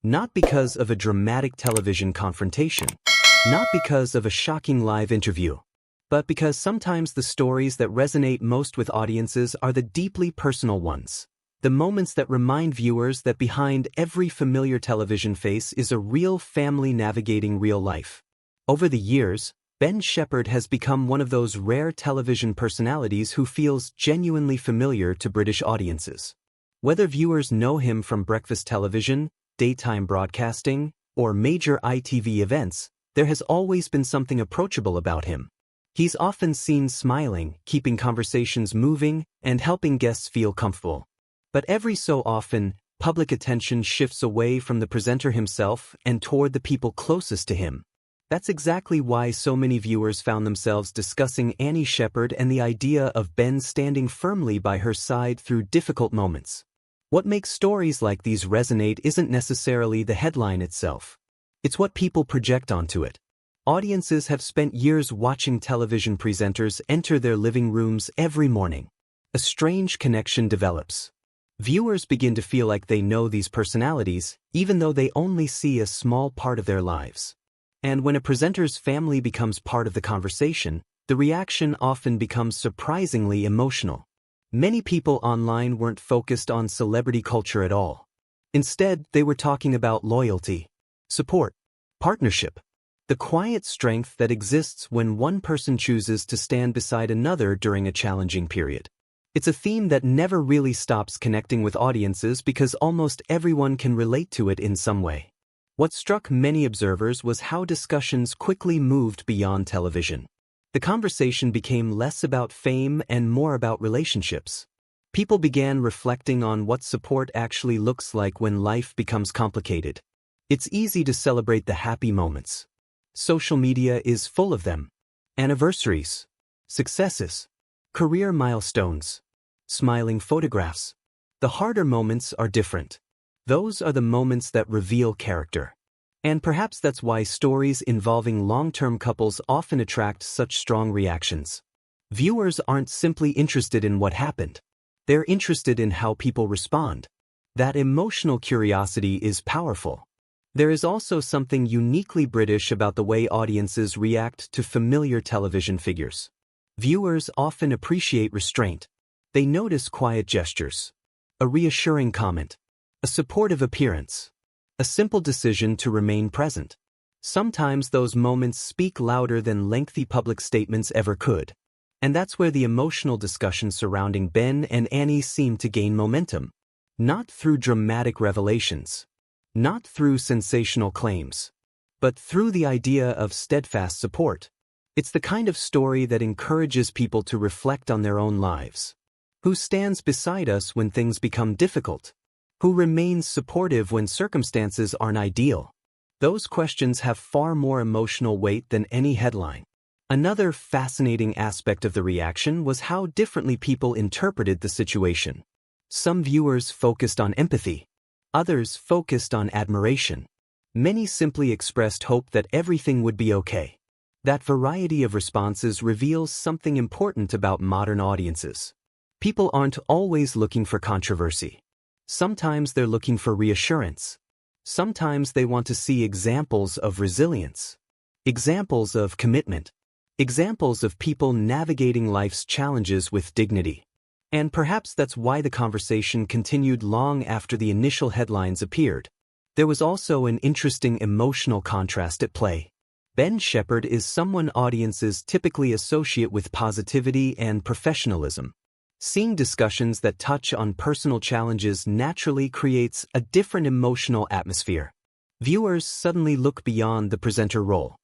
Not because of a dramatic television confrontation, not because of a shocking live interview, but because sometimes the stories that resonate most with audiences are the deeply personal ones. The moments that remind viewers that behind every familiar television face is a real family navigating real life. Over the years, Ben Shephard has become one of those rare television personalities who feels genuinely familiar to British audiences. Whether viewers know him from breakfast television, daytime broadcasting, or major ITV events, there has always been something approachable about him. He's often seen smiling, keeping conversations moving, and helping guests feel comfortable. But every so often, public attention shifts away from the presenter himself and toward the people closest to him. That's exactly why so many viewers found themselves discussing Annie Shephard and the idea of Ben standing firmly by her side through difficult moments. What makes stories like these resonate isn't necessarily the headline itself. It's what people project onto it. Audiences have spent years watching television presenters enter their living rooms every morning. A strange connection develops. Viewers begin to feel like they know these personalities, even though they only see a small part of their lives. And when a presenter's family becomes part of the conversation, the reaction often becomes surprisingly emotional. Many people online weren't focused on celebrity culture at all. Instead, they were talking about loyalty, support, partnership, the quiet strength that exists when one person chooses to stand beside another during a challenging period. It's a theme that never really stops connecting with audiences because almost everyone can relate to it in some way. What struck many observers was how discussions quickly moved beyond television. The conversation became less about fame and more about relationships. People began reflecting on what support actually looks like when life becomes complicated. It's easy to celebrate the happy moments. Social media is full of them. Anniversaries, successes, career milestones, smiling photographs. The harder moments are different. Those are the moments that reveal character. And perhaps that's why stories involving long-term couples often attract such strong reactions. Viewers aren't simply interested in what happened. They're interested in how people respond. That emotional curiosity is powerful. There is also something uniquely British about the way audiences react to familiar television figures. Viewers often appreciate restraint. They notice quiet gestures, a reassuring comment, a supportive appearance, a simple decision to remain present. Sometimes those moments speak louder than lengthy public statements ever could. And that's where the emotional discussion surrounding Ben and Annie seemed to gain momentum. Not through dramatic revelations, not through sensational claims, but through the idea of steadfast support. It's the kind of story that encourages people to reflect on their own lives. Who stands beside us when things become difficult? Who remains supportive when circumstances aren't ideal? Those questions have far more emotional weight than any headline. Another fascinating aspect of the reaction was how differently people interpreted the situation. Some viewers focused on empathy. Others focused on admiration. Many simply expressed hope that everything would be okay. That variety of responses reveals something important about modern audiences. People aren't always looking for controversy. Sometimes they're looking for reassurance. Sometimes they want to see examples of resilience, examples of commitment, examples of people navigating life's challenges with dignity. And perhaps that's why the conversation continued long after the initial headlines appeared. There was also an interesting emotional contrast at play. Ben Shephard is someone audiences typically associate with positivity and professionalism. Seeing discussions that touch on personal challenges naturally creates a different emotional atmosphere. Viewers suddenly look beyond the presenter role.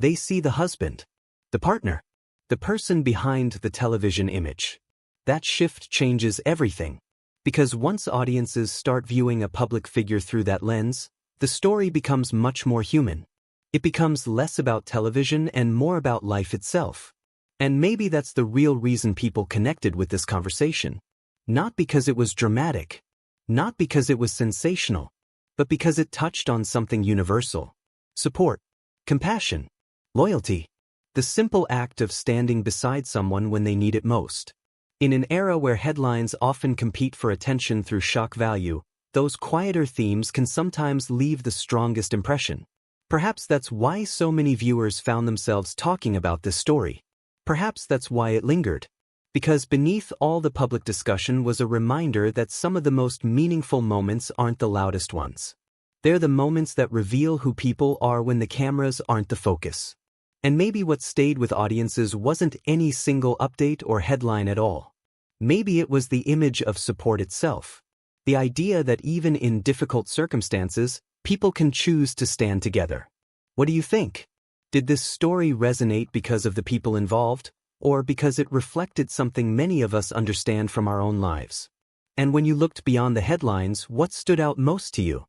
They see the husband, the partner, the person behind the television image. That shift changes everything. Because once audiences start viewing a public figure through that lens, the story becomes much more human. It becomes less about television and more about life itself. And maybe that's the real reason people connected with this conversation. Not because it was dramatic, not because it was sensational, but because it touched on something universal. Support, compassion, loyalty, the simple act of standing beside someone when they need it most. In an era where headlines often compete for attention through shock value, those quieter themes can sometimes leave the strongest impression. Perhaps that's why so many viewers found themselves talking about this story. Perhaps that's why it lingered. Because beneath all the public discussion was a reminder that some of the most meaningful moments aren't the loudest ones. They're the moments that reveal who people are when the cameras aren't the focus. And maybe what stayed with audiences wasn't any single update or headline at all. Maybe it was the image of support itself. The idea that even in difficult circumstances, people can choose to stand together. What do you think? Did this story resonate because of the people involved, or because it reflected something many of us understand from our own lives? And when you looked beyond the headlines, what stood out most to you?